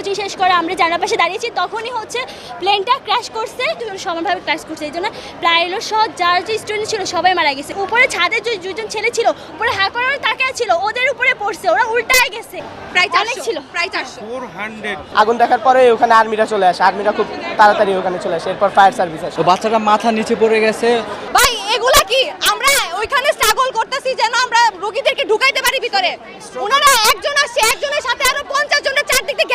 Coaching শেষ করে আমরা জানার পাশে দাঁড়িয়েছি, তখনই হচ্ছে প্লেনটা ক্র্যাশ করছে, সমানভাবে ক্র্যাশ করছে। এই জন্য পাইলট সহ যার যে স্টুডেন্ট ছিল সবাই মারা গেছে। উপরে ছাদে যে দুজন ছেলে ছিল উপরে হা করে তাকিয়ে ছিল, ওদের উপরে পড়ছে, ওরা উল্টায় গেছে। প্রায় অনেক 400 ছিল, প্রায় 400। আগুন দেখার পরে ওখানে আর্মিরা চলে আসে, আর্মিরা খুব তাড়াতাড়ি ওখানে চলে আসে, এরপর ফায়ার সার্ভিস আসে। তো বাচ্চাটা মাথা নিচে পড়ে গেছে। ভাই এগুলা কি আমরা ওইখানে স্ট্রাগল করতেছি যেন আমরা রোগীদেরকে ঢুকাইতে পারি ভিতরে, ওনারা একজন আসছে, একজনের সাথে আরো 50 জনের চারদিকে